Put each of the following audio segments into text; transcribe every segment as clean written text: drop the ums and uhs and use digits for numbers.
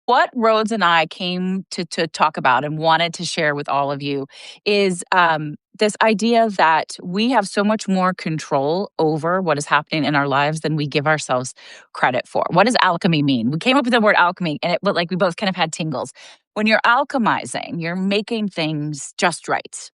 What Rhodes and I came to talk about and wanted to share with all of you is this idea that we have so much more control over what is happening in our lives than we give ourselves credit for. What does alchemy mean? We came up with the word alchemy, and it looked like we both kind of had tingles. When you're alchemizing, you're making things just right.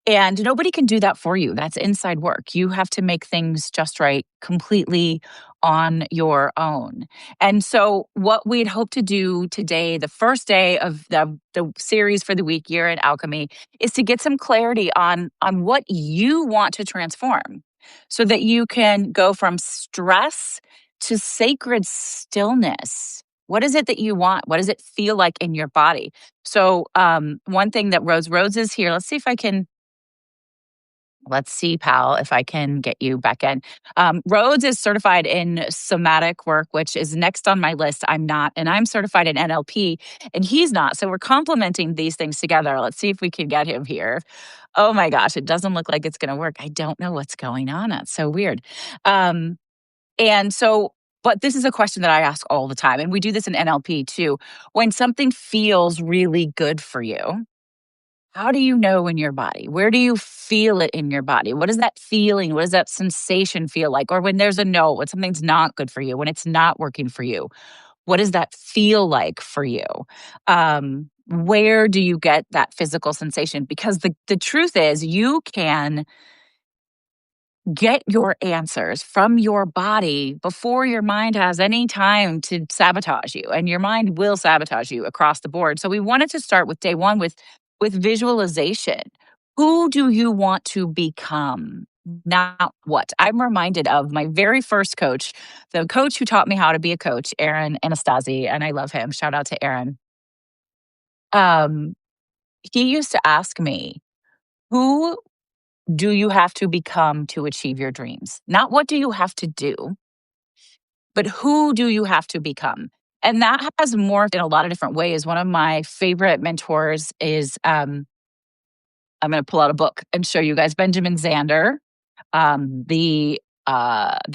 And nobody can do that for you. That's inside work. You have to make things just right completely on your own. And so, what we'd hope to do today, the first day of the series for the week, Year in Alchemy, is to get some clarity on what you want to transform so that you can go from stress to sacred stillness. What is it that you want? What does it feel like in your body? So, one thing that Rose is here. Let's see if I can Let's see, pal, if I can get you back in. Rhodes is certified in somatic work, which is next on my list. I'm not, and I'm certified in NLP, and he's not. So we're complementing these things together. Let's see if we can get him here. Oh my gosh, it doesn't look like it's going to work. I don't know what's going on. That's so weird. Um, and so, but this is a question that I ask all the time, and we do this in NLP too. When something feels really good for you, how do you know in your body? Where do you feel it in your body? What is that feeling? What does that sensation feel like? Or when there's a no, when something's not good for you, when it's not working for you, what does that feel like for you? Where do you get that physical sensation? Because the truth is, you can get your answers from your body before your mind has any time to sabotage you, and your mind will sabotage you across the board. So we wanted to start with day one with visualization. Who do you want to become, not what? I'm reminded of my very first coach, the coach who taught me how to be a coach, Aaron Anastasi, and I love him. Shout out to Aaron. um he used to ask me, who do you have to become to achieve your dreams? Not what do you have to do, but who do you have to become? And that has morphed in a lot of different ways. One of my favorite mentors is, I'm going to pull out a book and show you guys, Benjamin Zander. The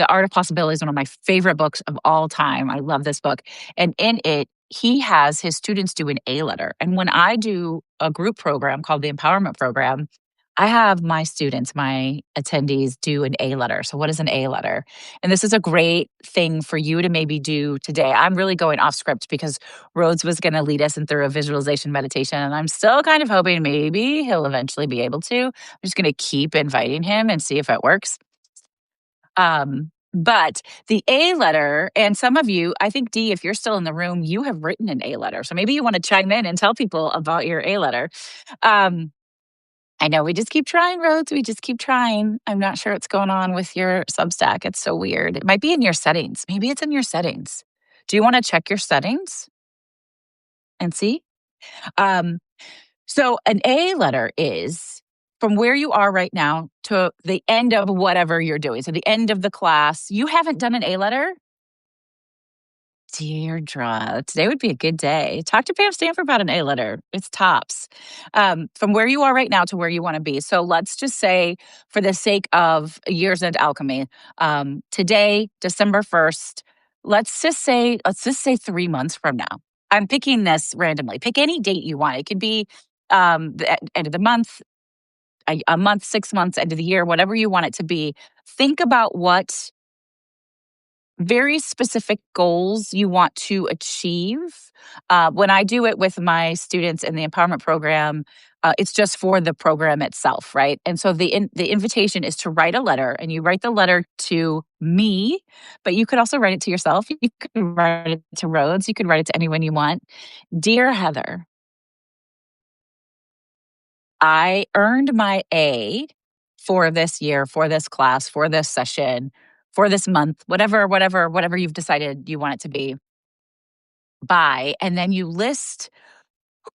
Art of Possibility is one of my favorite books of all time. I love this book. And in it, he has his students do an A letter. And when I do a group program called the Empowerment Program, I have my students, my attendees do an A letter. So, what is an A letter? And this is a great thing for you to maybe do today. I'm really going off script because Rhodes was going to lead us in through a visualization meditation. And I'm still kind of hoping maybe he'll eventually be able to. I'm just going to keep inviting him and see if it works. But the A letter, and some of you, I think, Dee, if you're still in the room, you have written an A letter. So maybe you want to chime in and tell people about your A letter. Um, I know we just keep trying, Rhodes. We just keep trying. I'm not sure what's going on with your Substack. It's so weird. It might be in your settings. Maybe it's in your settings. Do you want to check your settings and see? Um, so an A letter is from where you are right now to the end of whatever you're doing. So the end of the class. You haven't done an A letter? Deirdre, today would be a good day. Talk to Pam Stanford about an A letter. It's tops. From where you are right now to where you want to be. So let's just say, for the sake of Years End Alchemy, today, December 1st, let's just say 3 months from now. I'm picking this randomly. Pick any date you want. It could be the end of the month, a month, 6 months, end of the year, whatever you want it to be. Think about what very specific goals you want to achieve. When I do it with my students in the empowerment program, it's just for the program itself, right? And so the invitation is to write a letter, and you write the letter to me, but you could also write it to yourself. You could write it to Rhodes. You could write it to anyone you want. Dear Heather, I earned my A for this year, for this class, for this session, for this month, whatever you've decided you want it to be, by, and then you list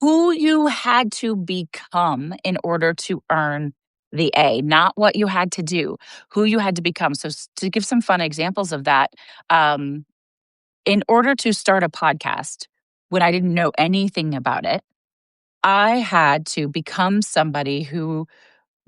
who you had to become in order to earn the A, not what you had to do, who you had to become. So, to give some fun examples of that, um, in order to start a podcast, when I didn't know anything about it, I had to become somebody who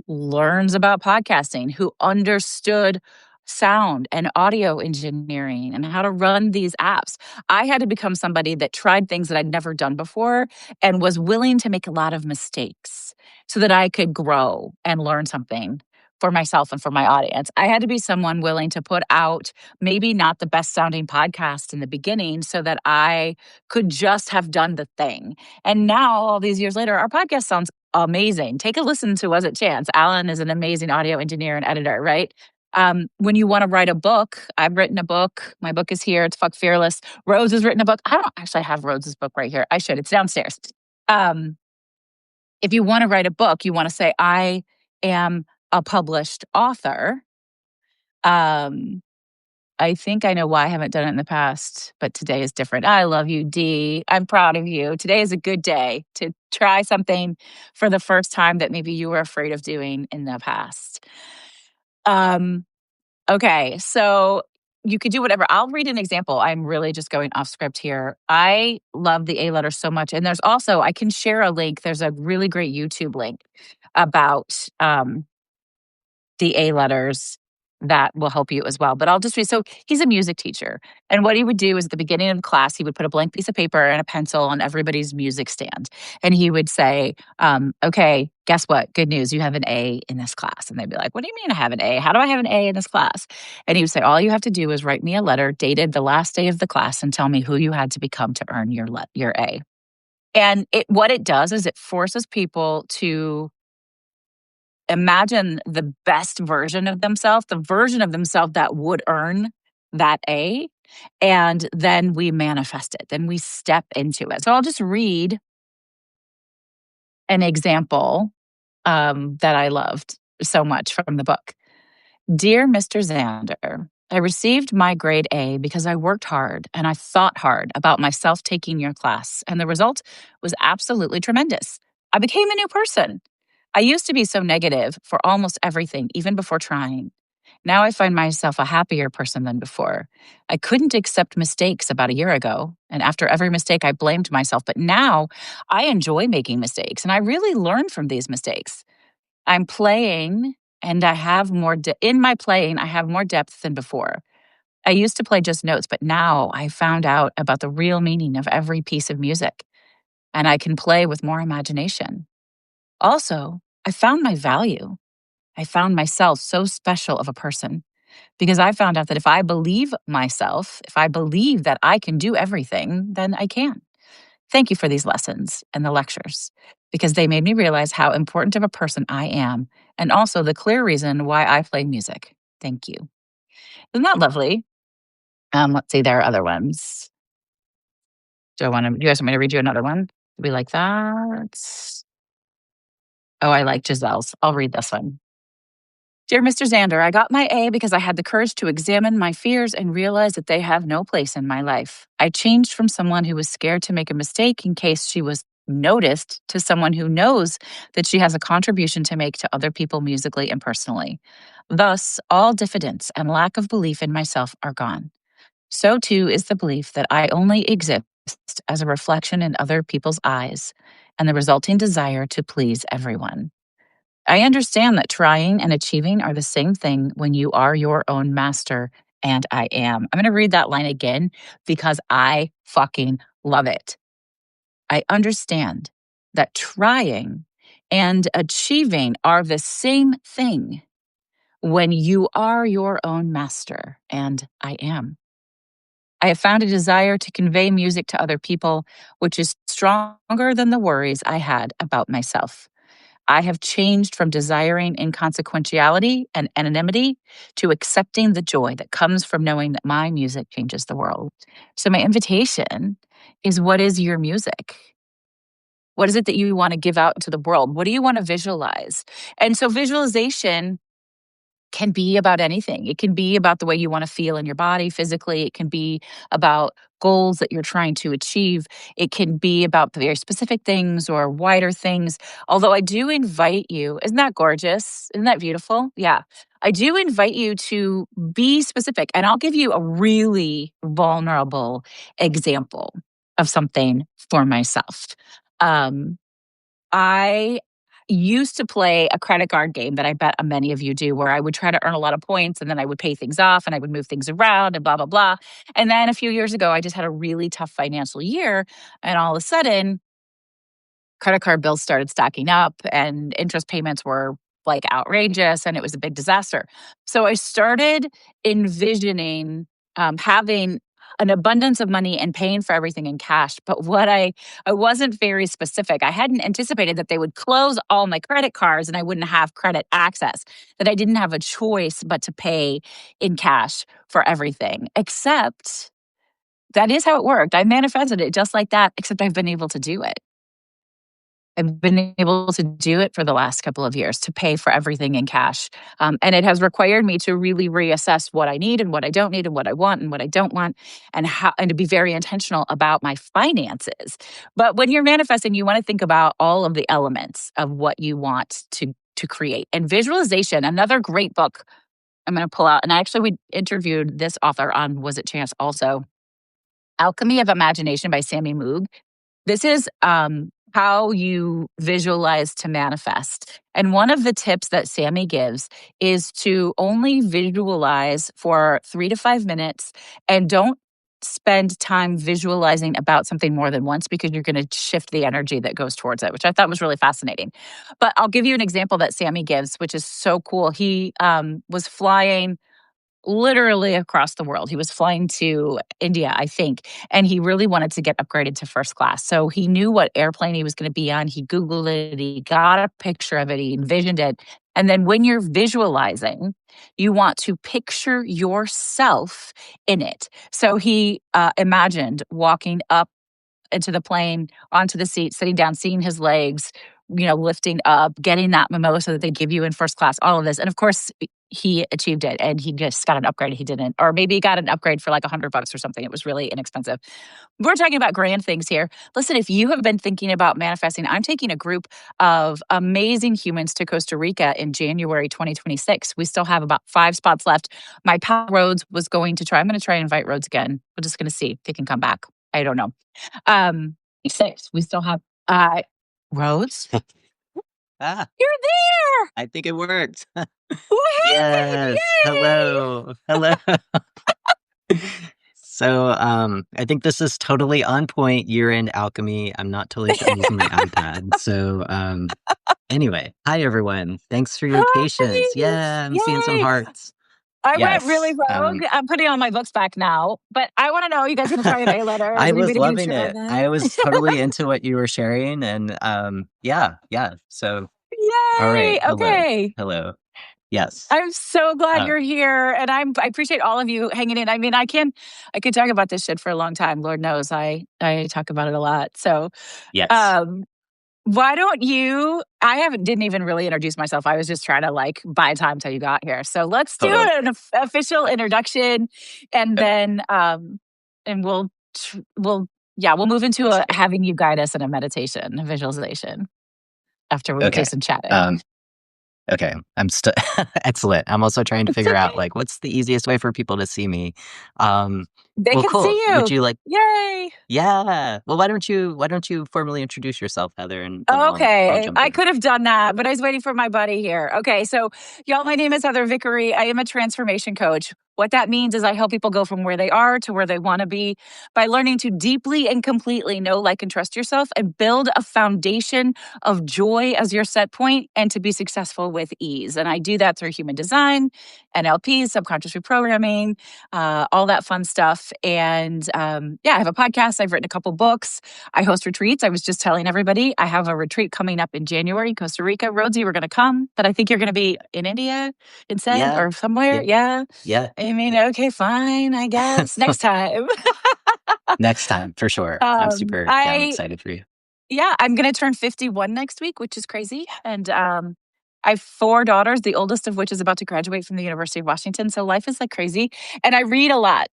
learns about podcasting, who understood sound and audio engineering and how to run these apps. I had to become somebody that tried things that I'd never done before and was willing to make a lot of mistakes so that I could grow and learn something for myself and for my audience. I had to be someone willing to put out maybe not the best sounding podcast in the beginning so that I could just have done the thing. And now, all these years later, our podcast sounds amazing. Take a listen to Was It Chance? Alan is an amazing audio engineer and editor, right? When you want to write a book, I've written a book. My book is here. It's Fuck Fearless. Rose has written a book. I don't actually have Rose's book right here. I should. It's downstairs. Um, if you want to write a book, you want to say, I am a published author. Um, I think I know why I haven't done it in the past, but today is different. I love you, Dee. I'm proud of you. Today is a good day to try something for the first time that maybe you were afraid of doing in the past. Okay, so you could do whatever. I'll read an example. I'm really just going off script here. I love the A letter so much. And there's also, I can share a link. There's a really great YouTube link about the A letters that will help you as well. But I'll just read. So he's a music teacher. And what he would do is at the beginning of the class, he would put a blank piece of paper and a pencil on everybody's music stand. And he would say, okay, guess what? Good news. You have an A in this class. And they'd be like, what do you mean I have an A? How do I have an A in this class? And he would say, all you have to do is write me a letter dated the last day of the class and tell me who you had to become to earn your A. And what it does is it forces people to imagine the best version of themselves, the version of themselves that would earn that A. And then we manifest it, then we step into it. So I'll just read an example that I loved so much from the book. Dear Mr. Zander, I received my grade A because I worked hard and I thought hard about myself taking your class, and the result was absolutely tremendous. I became a new person. I used to be so negative for almost everything, even before trying. Now I find myself a happier person than before. I couldn't accept mistakes about a year ago, and after every mistake, I blamed myself. But now I enjoy making mistakes, and I really learn from these mistakes. I'm playing, and I have more in my playing. I have more depth than before. I used to play just notes, but now I found out about the real meaning of every piece of music, and I can play with more imagination. Also, I found my value. I found myself so special of a person because I found out that if I believe myself, if I believe that I can do everything, then I can. Thank you for these lessons and the lectures because they made me realize how important of a person I am and also the clear reason why I play music. Thank you. Isn't that lovely? Let's see, there are other ones. Do you guys want me to read you another one? Do we like that? Oh, I like Giselle's. I'll read this one. Dear Mr. Zander, I got my A because I had the courage to examine my fears and realize that they have no place in my life. I changed from someone who was scared to make a mistake in case she was noticed to someone who knows that she has a contribution to make to other people musically and personally. Thus, all diffidence and lack of belief in myself are gone. So too is the belief that I only exist as a reflection in other people's eyes and the resulting desire to please everyone. I understand that trying and achieving are the same thing when you are your own master, and I am. I'm going to read that line again because I fucking love it. I understand that trying and achieving are the same thing when you are your own master, and I am. I have found a desire to convey music to other people, which is stronger than the worries I had about myself. I have changed from desiring inconsequentiality and anonymity to accepting the joy that comes from knowing that my music changes the world. So, my invitation is, what is your music? What is it that you want to give out to the world? What do you want to visualize? And so, visualization can be about anything. It can be about the way you want to feel in your body physically. It can be about goals that you're trying to achieve. It can be about very specific things or wider things. Although I do invite you, isn't that gorgeous? Isn't that beautiful? Yeah. I do invite you to be specific. And I'll give you a really vulnerable example of something for myself. I used to play a credit card game that I bet many of you do, where I would try to earn a lot of points and then I would pay things off and I would move things around and blah, blah, blah. And then a few years ago, I just had a really tough financial year. And all of a sudden, credit card bills started stacking up and interest payments were like outrageous and it was a big disaster. So I started envisioning having an abundance of money and paying for everything in cash. But I wasn't very specific. I hadn't anticipated that they would close all my credit cards and I wouldn't have credit access, that I didn't have a choice but to pay in cash for everything. Except that is how it worked. I manifested it just like that, except I've been able to do it. I've been able to do it for the last couple of years, to pay for everything in cash. And it has required me to really reassess what I need and what I don't need and what I want and what I don't want, and to be very intentional about my finances. But when you're manifesting, you want to think about all of the elements of what you want to create. And visualization, another great book I'm going to pull out. And we interviewed this author on Was It Chance also. Alchemy of Imagination by Sammy Moog. This is how you visualize to manifest. And one of the tips that Sammy gives is to only visualize for 3 to 5 minutes and don't spend time visualizing about something more than once, because you're going to shift the energy that goes towards it, which I thought was really fascinating. But I'll give you an example that Sammy gives, which is so cool. He was flying literally across the world. He was flying to India, I think, and he really wanted to get upgraded to first class. So he knew what airplane he was going to be on. He Googled it, he got a picture of it, he envisioned it. And then when you're visualizing, you want to picture yourself in it. So he imagined walking up into the plane, onto the seat, sitting down, seeing his legs, lifting up, getting that mimosa that they give you in first class, all of this. And of course, he achieved it and he just got an upgrade. He didn't, or maybe he got an upgrade for like $100 or something. It was really inexpensive. We're talking about grand things here. Listen, if you have been thinking about manifesting, I'm taking a group of amazing humans to Costa Rica in January 2026. We still have about 5 spots left. My pal Rhodes was going to try. I'm going to try and invite Rhodes again. We're just going to see if he can come back. I don't know. 6. We still have Rhodes. Ah, You're there. I think it worked. What happened? Yes. Yay! Hello. Hello. So, I think this is totally on point. You're in alchemy. I'm not totally sure. I'm using my iPad. So, anyway, hi everyone. Thanks for your patience. Yeah, I'm seeing some Yay! hearts. I went Yes. really rogue. I'm putting on my books back now, but I want to know, you guys going to try an A letter? I Is was anybody gonna loving try it. that? I was totally into what you were sharing, and yeah. So, all Yay! right. Hello. Okay. Hello. Yes. I'm so glad Uh, you're here, and I appreciate all of you hanging in. I mean, I could talk about this shit for a long time. Lord knows, I talk about it a lot. So, yes. um, why don't you? Didn't even really introduce myself. I was just trying to like buy time till you got here. So let's do Totally. an official introduction, and then and we'll move into having you guide us in a meditation, a visualization after we do Okay. some chatting. Okay. I'm still excellent. I'm also trying to It's figure out okay. like what's the easiest way for people to see me. Um, They well, can see cool. Would you. you like? Yay! Yeah. Well, why don't you formally introduce yourself, Heather, and then I'll Okay, jump I in. could have done that, but I was waiting for my buddy here. Okay, so y'all, my name is Heather Vickery. I am a transformation coach. What that means is I help people go from where they are to where they want to be by learning to deeply and completely know, like, and trust yourself and build a foundation of joy as your set point and to be successful with ease. And I do that through human design, NLP, subconscious reprogramming, all that fun stuff. And I have a podcast. I've written a couple books. I host retreats. I was just telling everybody I have a retreat coming up in January in Costa Rica. Rhodesy, we're going to come, but I think you're going to be in India instead Yeah. or somewhere. Yeah. Yeah. Yeah. I mean, okay, fine, I guess. Next time. Next time for sure. I'm super. Yeah, I'm excited for you. I'm going to turn 51 next week, which is crazy. And I have 4 daughters, the oldest of which is about to graduate from the University of Washington. So life is like crazy. And I read a lot.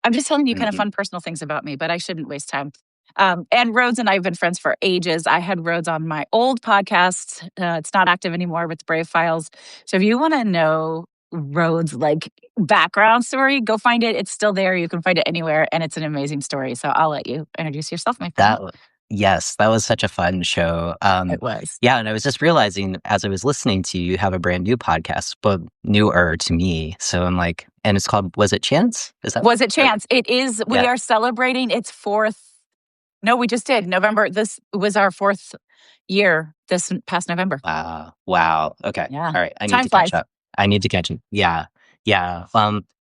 I'm just telling you kind of Hmm. fun personal things about me, but I shouldn't waste time. And Rhodes and I have been friends for ages. I had Rhodes on my old podcast. It's not active anymore with Brave Files. So if you want to know Rhodes' like background story, go find it. It's still there. You can find it anywhere, and it's an amazing story. So I'll let you introduce yourself, my friend. That Yes, that was such a fun show. It was. Yeah, and I was just realizing as I was listening to you, you have a brand new podcast, but newer to me. So I'm like, and it's called Was It Chance? Is that Was it or chance? It is. We yeah. are celebrating its fourth. No, we just did November. This was our fourth year. This past November. Wow. Wow. Okay. Yeah, All right. I need time to catch flies. up. I need to catch up. Yeah. Yeah.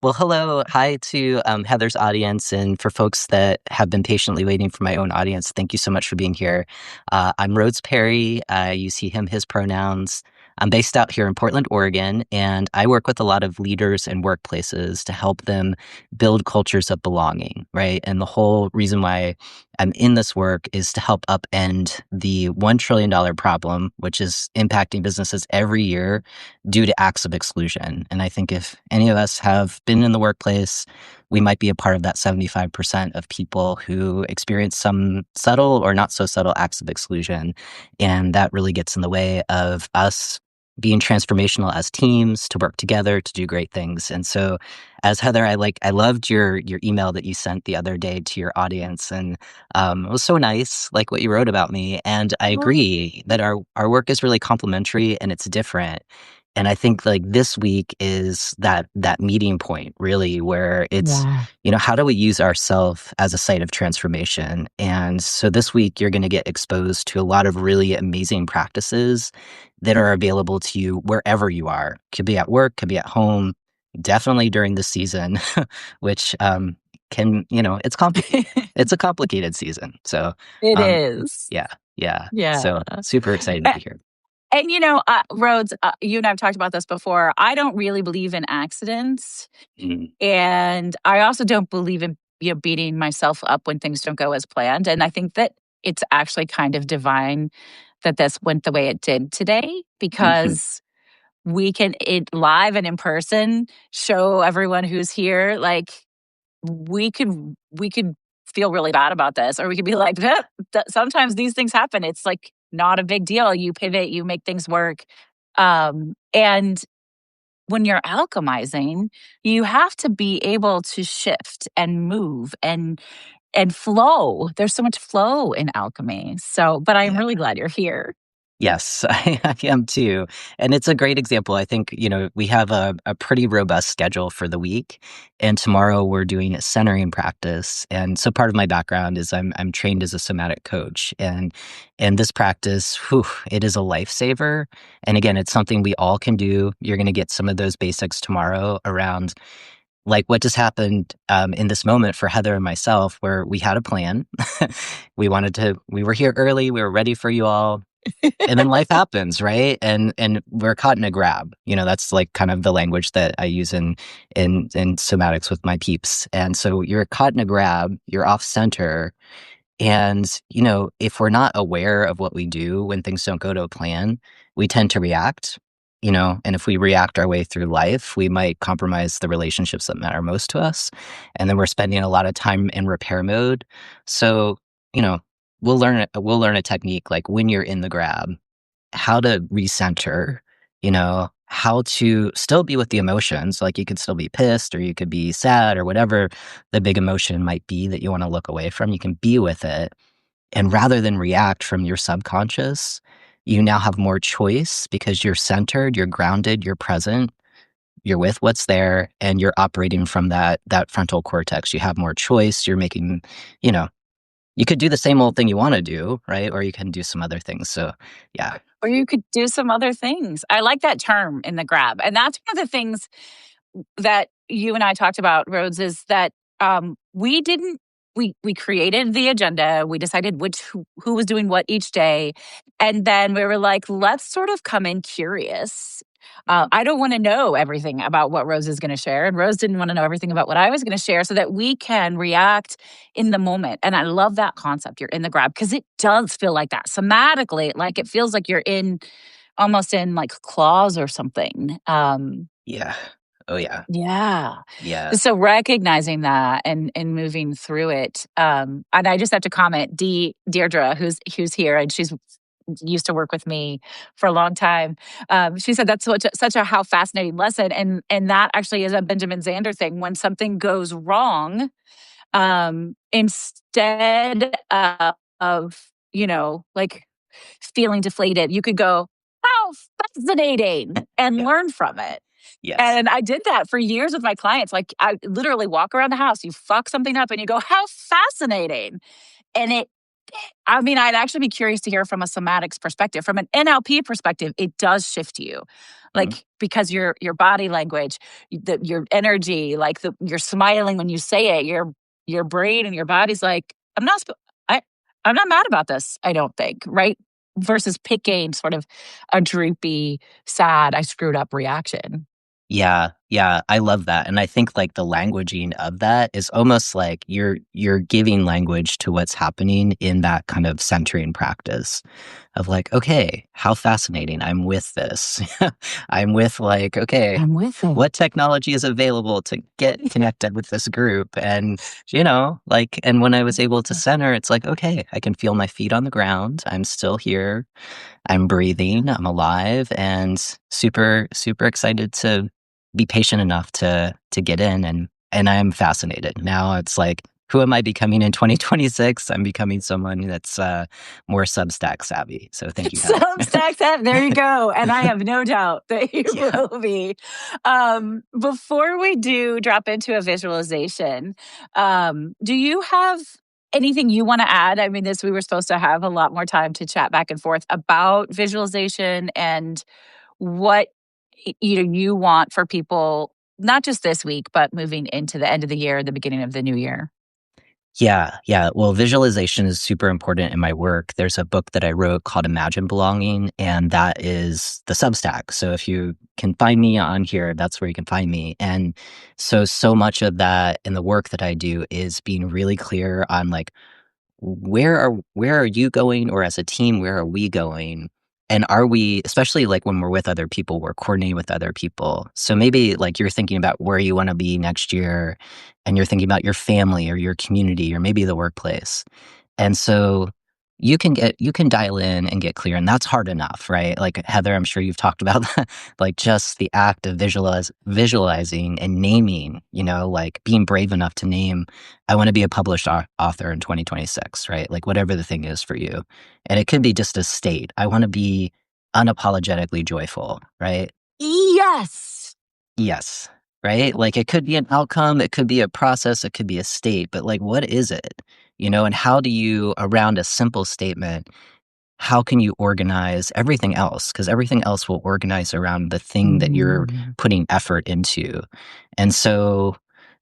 Well, hello. Hi to Heather's audience. And for folks that have been patiently waiting for my own audience, thank you so much for being here. I'm Rhodes Perry. I use he, him, his pronouns. I'm based out here in Portland, Oregon, and I work with a lot of leaders and workplaces to help them build cultures of belonging, right? And the whole reason why I'm in this work is to help upend the $1 trillion problem, which is impacting businesses every year due to acts of exclusion. And I think if any of us have been in the workplace, we might be a part of that 75% of people who experience some subtle or not so subtle acts of exclusion. And that really gets in the way of us being transformational as teams to work together to do great things. And so as Heather, I loved your email that you sent the other day to your audience. And it was so nice, like what you wrote about me. And I agree that our work is really complementary and it's different. And I think like this week is that meeting point really where it's, Yeah. how do we use ourselves as a site of transformation? And so this week you're going to get exposed to a lot of really amazing practices that are available to you wherever you are. Could be at work, could be at home, definitely during the season, which can, it's complicated. It's a complicated season. So, It um, is. yeah, yeah. Yeah. So super excited to hear. And Rhodes, you and I have talked about this before. I don't really believe in accidents, Mm, and I also don't believe in beating myself up when things don't go as planned. And I think that it's actually kind of divine that this went the way it did today mhm. because we can it live and in person show everyone who's here like we could feel really bad about this or we could be like sometimes these things happen. It's like not a big deal. You pivot, you make things work. And when you're alchemizing, you have to be able to shift and move and flow. There's so much flow in alchemy. So, but I'm Yeah. really glad you're here. Yes, I am too. And it's a great example. I think, we have a pretty robust schedule for the week. And tomorrow we're doing a centering practice. And so part of my background is I'm trained as a somatic coach. And this practice, it is a lifesaver. And again, it's something we all can do. You're going to get some of those basics tomorrow around like what just happened in this moment for Heather and myself, where we had a plan. We were here early. We were ready for you all. And then life happens, right? And we're caught in a grab. That's like kind of the language that I use in somatics with my peeps. And so you're caught in a grab, you're off center. And, if we're not aware of what we do when things don't go to a plan, we tend to react, and if we react our way through life, we might compromise the relationships that matter most to us. And then we're spending a lot of time in repair mode. So, you know, we'll learn a technique like when you're in the grab, how to recenter, how to still be with the emotions. Like you could still be pissed or you could be sad or whatever the big emotion might be that you want to look away from. You can be with it. And rather than react from your subconscious, you now have more choice because you're centered, you're grounded, you're present, you're with what's there, and you're operating from that frontal cortex. You have more choice. You're making, you know, you could do the same old thing you want to do, right? Or you can do some other things. So, yeah. Or you could do some other things. I like that term in the grab. And that's one of the things that you and I talked about, Rhodes, is that we didn't we created the agenda. We decided who was doing what each day, and then we were like, let's sort of come in curious. I don't want to know everything about what Rose is going to share, and Rose didn't want to know everything about what I was going to share, so that we can react in the moment. And I love that concept. You're in the grab because it does feel like that somatically, like it feels like you're in almost in like claws or something. Yeah. Oh, yeah. Yeah. Yeah. So recognizing that and moving through it. And I just have to comment, Deirdre, who's here, and she's used to work with me for a long time. She said that's such a how fascinating lesson. And that actually is a Benjamin Zander thing. When something goes wrong, instead of, like feeling deflated, you could go, how fascinating, and Yeah. learn from it. Yes. And I did that for years with my clients. Like, I literally walk around the house, you fuck something up and you go, how fascinating. And I mean, I'd actually be curious to hear from a somatics perspective. From an NLP perspective, it does shift you. Mhm. Like, because your body language, your energy, like you're smiling when you say it, your brain and your body's like, I, I'm not mad about this, I don't think, right? Versus picking sort of a droopy, sad, I screwed up reaction. Yeah, yeah, I love that, and I think, like, the languaging of that is almost like you're giving language to what's happening in that kind of centering practice of like, "Okay, how fascinating, I'm with this." I'm with, like, "Okay, I'm with it. what technology is available to get connected with this group?" Like and when I was able to center, it's like, "Okay, I can feel my feet on the ground, I'm still here, I'm breathing, I'm alive, and super, super excited to be patient enough to get in, and I'm fascinated. Now it's like, who am I becoming in 2026? I'm becoming someone that's, more Substack savvy, so thank you, Heather. Substack that. There you go. And I have no doubt that you Yeah. will be. Before we do drop into a visualization, do you have anything you want to add? I mean, we were supposed to have a lot more time to chat back and forth about visualization and what you want for people, not just this week, but moving into the end of the year, the beginning of the new year. Yeah, yeah. Well, visualization is super important in my work. There's a book that I wrote called Imagine Belonging, and that is the Substack. So if you can find me on here, that's where you can find me. And so much of that in the work that I do is being really clear on like where are you going, or as a team, where are we going? And are we, especially like when we're with other people, we're coordinating with other people. So maybe like you're thinking about where you want to be next year, and you're thinking about your family or your community or maybe the workplace. And so you can dial in and get clear, and that's hard enough, right? Like Heather, I'm sure you've talked about that, like just the act of visualizing and naming, like being brave enough to name, I want to be a published author in 2026, right? Like whatever the thing is for you. And it could be just a state. I want to be unapologetically joyful, right? Yes. Yes. Right? Like it could be an outcome, it could be a process, it could be a state, but like what is it? And how do you, around a simple statement, how can you organize everything else? Because everything else will organize around the thing that you're Mm. putting effort into. And so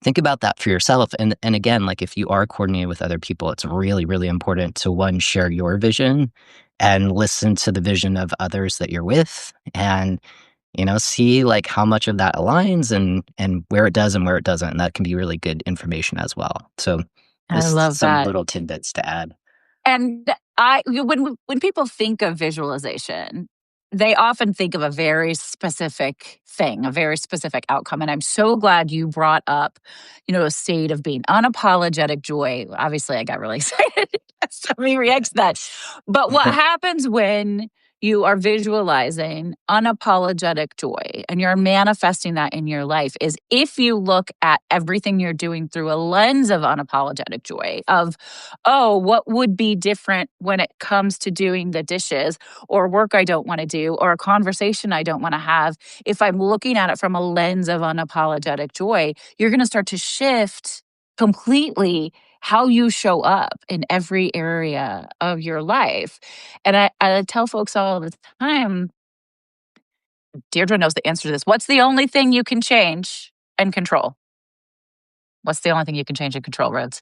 think about that for yourself. And again, like if you are coordinating with other people, it's really, really important to one, share your vision and listen to the vision of others that you're with. And see like how much of that aligns and where it does and where it doesn't. And that can be really good information as well. So I just love some that. little tidbits to add. And when people think of visualization, they often think of a very specific thing, a very specific outcome. And I'm so glad you brought up, a state of being unapologetic joy. Obviously, I got really excited. So many reacts to that. Yes. But what happens when you are visualizing unapologetic joy and you're manifesting that in your life is if you look at everything you're doing through a lens of unapologetic joy, of oh, what would be different when it comes to doing the dishes or work I don't want to do or a conversation I don't want to have? If I'm looking at it from a lens of unapologetic joy, you're going to start to shift completely how you show up in every area of your life. And I tell folks all the time, Deirdre knows the answer to this. What's the only thing you can change and control? What's the only thing you can change and control, Rhodes?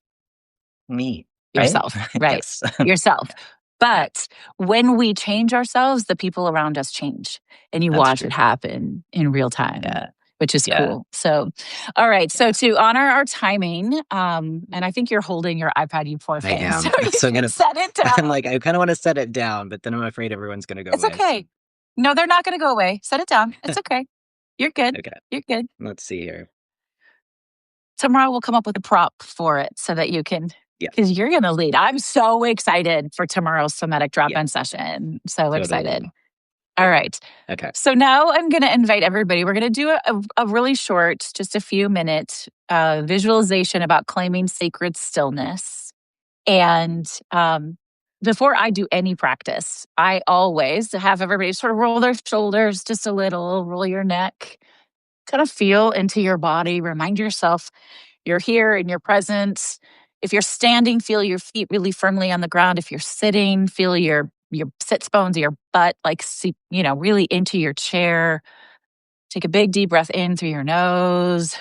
Me, right? Yourself, right? Yes. Yourself. Yeah, yeah, But when we change ourselves, the people around us change and you that's watch true. it happen in real time, Yeah, which is yeah, cool. So, all right. So yeah. to honor our timing, and I think you're holding your iPad, you poor I thing. So am. you So I'm can gonna set it down. I'm like, I kinda wanna set it down, but then I'm afraid everyone's gonna go It's away, so okay. No, they're not going to go away. Set it down. It's okay. You're good. okay, You're good. let's see here. Tomorrow we'll come up with a prop for it so that you can, because Yes. you're going to lead. I'm so excited for tomorrow's somatic Yeah, drop-in session. So excited. totally. All Yeah. right. Okay. So now I'm going to invite everybody. We're going to do a really short, just a few minute visualization about claiming sacred stillness. And before I do any practice, I always have everybody sort of roll their shoulders just a little, roll your neck, kind of feel into your body, remind yourself you're here in your presence. If you're standing, feel your feet really firmly on the ground. If you're sitting, feel your sits bones, your butt, like, really into your chair. Take a big deep breath in through your nose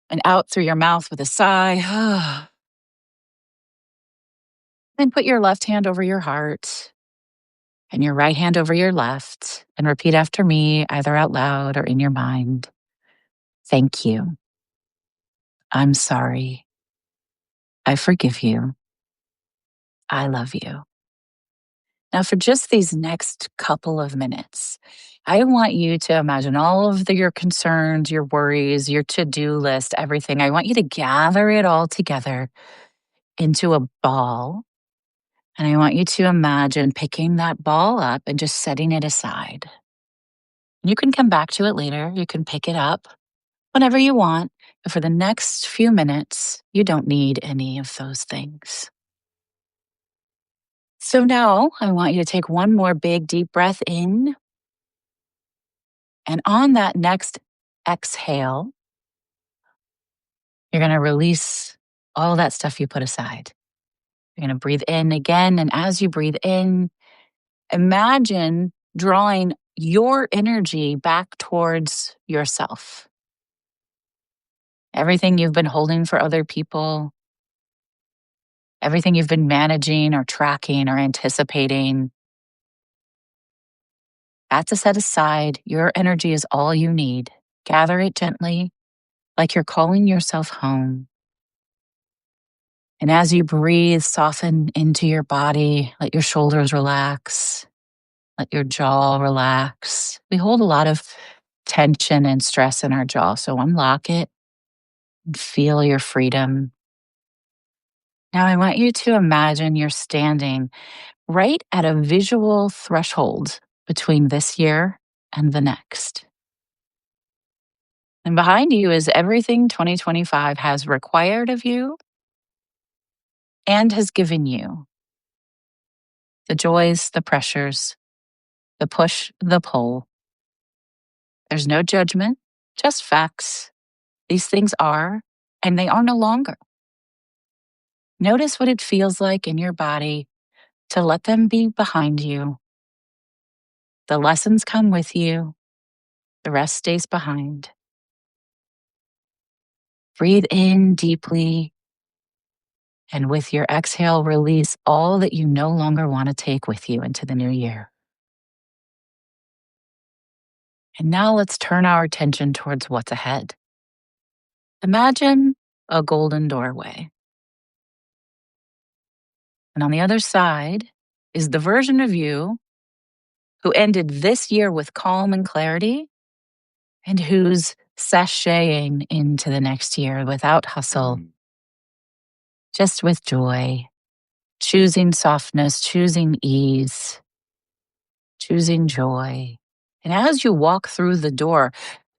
and out through your mouth with a sigh. Then put your left hand over your heart and your right hand over your left and repeat after me, either out loud or in your mind. Thank you. I'm sorry. I forgive you. I love you. Now, for just these next couple of minutes, I want you to imagine all of your concerns, your worries, your to do list, everything. I want you to gather it all together into a ball. And I want you to imagine picking that ball up and just setting it aside. You can come back to it later. You can pick it up whenever you want. But for the next few minutes, you don't need any of those things. So now I want you to take one more big deep breath in. And on that next exhale, you're going to release all that stuff you put aside. You're going to breathe in again. And as you breathe in, imagine drawing your energy back towards yourself. Everything you've been holding for other people, everything you've been managing or tracking or anticipating, that's to set aside. Your energy is all you need. Gather it gently, like you're calling yourself home. And as you breathe, soften into your body, let your shoulders relax, let your jaw relax. We hold a lot of tension and stress in our jaw, so unlock it and feel your freedom. Now, I want you to imagine you're standing right at a visual threshold between this year and the next. And behind you is everything 2025 has required of you and has given you: the joys, the pressures, the push, the pull. There's no judgment, just facts. These things are, and they are no longer. Notice what it feels like in your body to let them be behind you. The lessons come with you, the rest stays behind. Breathe in deeply, and with your exhale, release all that you no longer want to take with you into the new year. And now let's turn our attention towards what's ahead. Imagine a golden doorway. And on the other side is the version of you who ended this year with calm and clarity and who's sashaying into the next year without hustle, just with joy, choosing softness, choosing ease, choosing joy. And as you walk through the door,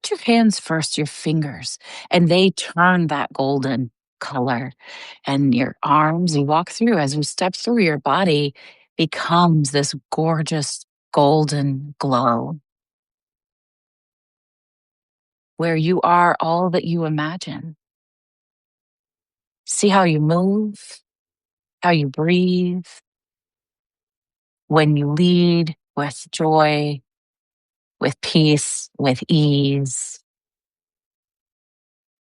put your hands first, your fingers, and they turn that golden color. And your arms, you walk through, as you step through, your body becomes this gorgeous golden glow where you are all that you imagine. See how you move, how you breathe, when you lead with joy, with peace, with ease.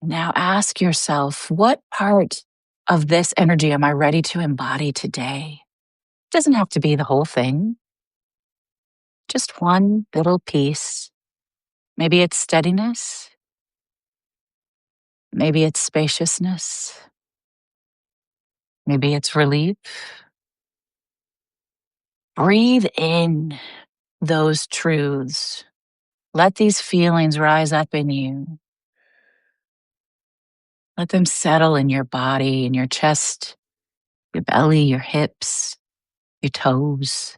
Now ask yourself, what part of this energy am I ready to embody today? It doesn't have to be the whole thing, just one little piece. Maybe it's steadiness. Maybe it's spaciousness. Maybe it's relief. Breathe in those truths. Let these feelings rise up in you. Let them settle in your body, in your chest, your belly, your hips, your toes.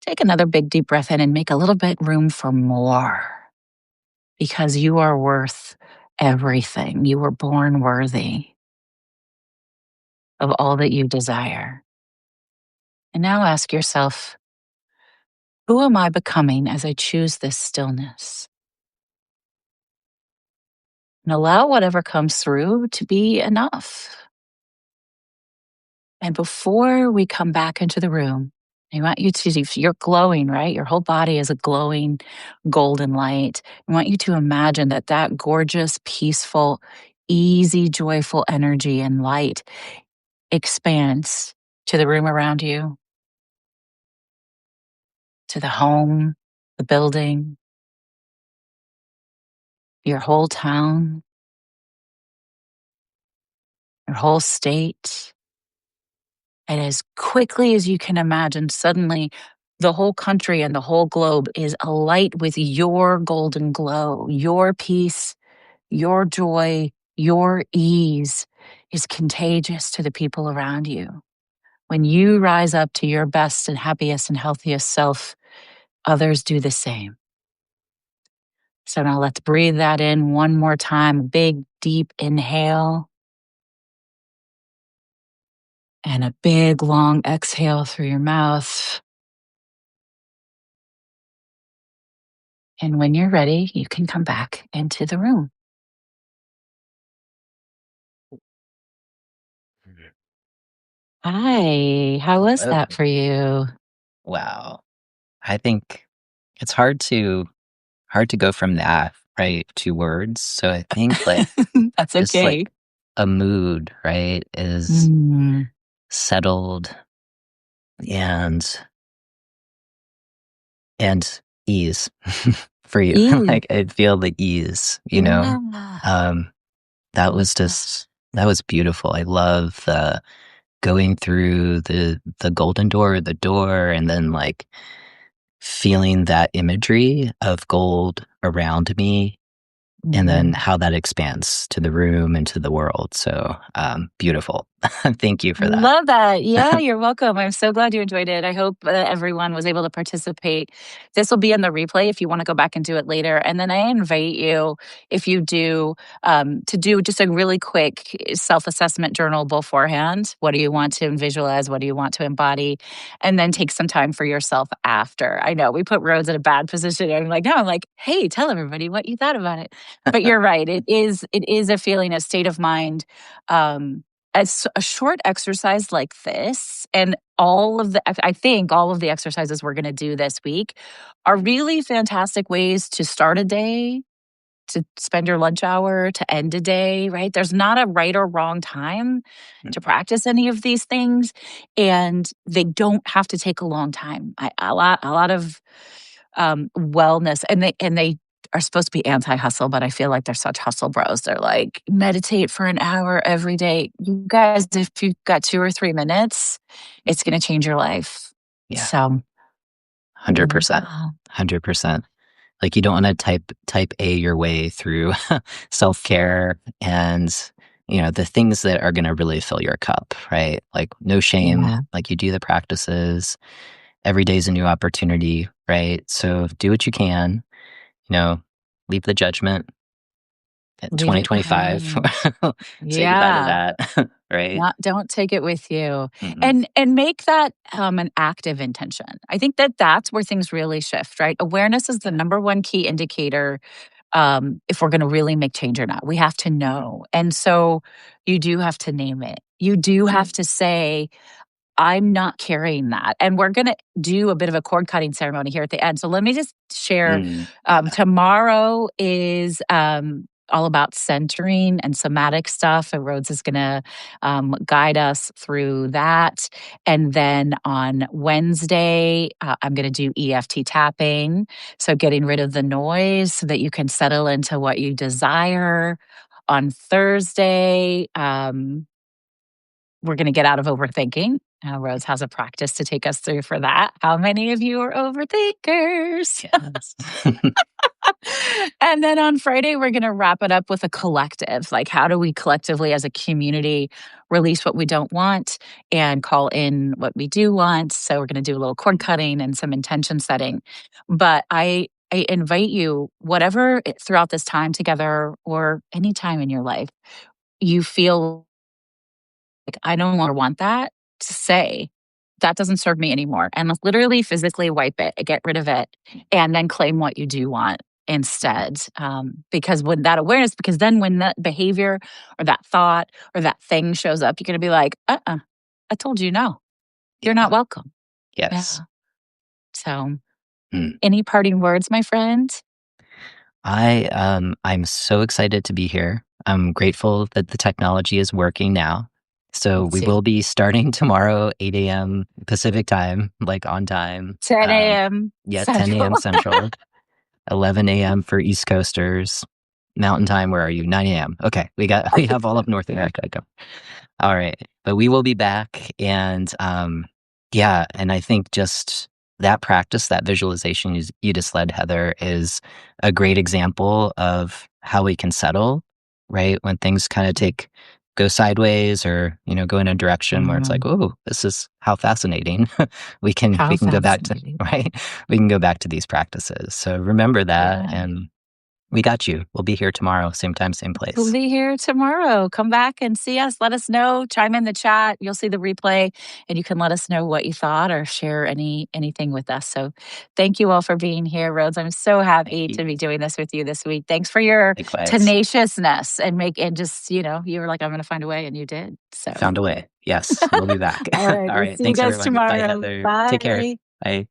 Take another big deep breath in and make a little bit room for more, because you are worth everything. You were born worthy. of all that you desire. And now ask yourself, who am I becoming as I choose this stillness? And allow whatever comes through to be enough. And before we come back into the room, I want you to, if you're glowing, right? Your whole body is a glowing golden light. I want you to imagine that that gorgeous, peaceful, easy, joyful energy and light expands to the room around you, to the home, the building, your whole town, your whole state. And as quickly as you can imagine, suddenly the whole country and the whole globe is alight with your golden glow. Your peace, your joy, your ease is contagious to the people around you. When you rise up to your best and happiest and healthiest self, others do the same. So now let's breathe that in one more time. Big, deep inhale and a big, long exhale through your mouth. And when you're ready, you can come back into the room. Hi, how was that Hello. for you? Wow. I think it's hard to go from that, right, to words. So I think like That's just like okay. a mood, right, is Mm, settled and and ease for you. ease. Like I feel the ease, Yeah. Um, that was Yeah. just that was beautiful. I love going through the golden door, the door, and then like feeling that imagery of gold around me and then Mhm. how that expands to the room and to the world. So, beautiful. Thank you for that. Love that. Yeah, you're welcome. I'm so glad you enjoyed it. I hope everyone was able to participate. This will be in the replay if you want to go back and do it later. And then I invite you, if you do, to do just a really quick self assessment journal beforehand. What do you want to visualize? What do you want to embody? And then take some time for yourself after. I know we put Rose in a bad position. I'm like, no, I'm like, hey, tell everybody what you thought about it. But you're right. It is a feeling, a state of mind. As a short exercise like this, and I think all of the exercises we're going to do this week are really fantastic ways to start a day, to spend your lunch hour, to end a day, right? There's not a right or wrong time to practice any of these things, and they don't have to take a long time. A lot of wellness, and they are supposed to be anti-hustle, but I feel like they're such hustle bros. They're like, meditate for an hour every day. You guys, if you've got 2 or 3 minutes, it's going to change your life. Yeah, So, 100%. yeah. 100%. Like you don't want to type A your way through self-care and the things that are going to really fill your cup, right? Like no shame, Yeah. like you do the practices. Every day is a new opportunity, right? So do what you can, you know, leave the judgment at Leave it 2025. behind. Say goodbye to Yeah. that, right? Not don't take it with you. Mm-mm. And make that, an active intention. I think that that's where things really shift, right? Awareness is the number one key indicator, if we're gonna really make change or not. We have to know. And so you do have to name it. You do have to say, I'm not carrying that. And we're going to do a bit of a cord cutting ceremony here at the end. So let me just share, Yeah. tomorrow is all about centering and somatic stuff. And Rhodes is going to guide us through that. And then on Wednesday, I'm going to do EFT tapping. So getting rid of the noise so that you can settle into what you desire. On Thursday, we're going to get out of overthinking. Rose has a practice to take us through for that. How many of you are overthinkers? Yes. And then on Friday, we're going to wrap it up with a collective. Like, how do we collectively as a community release what we don't want and call in what we do want? So, we're going to do a little cord cutting and some intention setting. But I invite you, whatever throughout this time together or any time in your life, you feel I no longer want that, to say, that doesn't serve me anymore. And literally physically wipe it, get rid of it, and then claim what you do want instead. Because when that awareness, because then when that behavior or that thought or that thing shows up, you're going to be like, I told you no, you're not Yeah. welcome. Yes. Yeah. So, Mm. any parting words, my friend? I'm so excited to be here. I'm grateful that the technology is working now. So Me we too. will be starting tomorrow, 8 a.m. Pacific time, like on time. 10 a.m. Yeah, 10 a.m. Central. Central, 11 a.m. for East Coasters. Mountain time, where are you? 9 a.m. Okay, we have all of North America. All right. But we will be back. And yeah, and I think just that practice, that visualization you just led, Heather, is a great example of how we can settle, right? When things kind of go sideways or, go in a direction where it's like, Mm, oh, this is how fascinating. how we can go back to, fascinating. right? We can go back to these practices. So remember that, Yeah. and we got you. We'll be here tomorrow, same time, same We'll place. be here tomorrow. Come back and see us. Let us know. Chime in the chat. You'll see the replay, and you can let us know what you thought or share anything with us. So, thank you all for being here, Rhodes. I'm so Thank happy you. to be doing this with you this week. Thanks for your Likewise. tenaciousness and just you were like, I'm going to find a way, and you did. So, Found a way. Yes, we'll be back. all right. All We'll right. see you Thanks, guys everyone. Bye, tomorrow. Heather. Take care. Bye. Bye.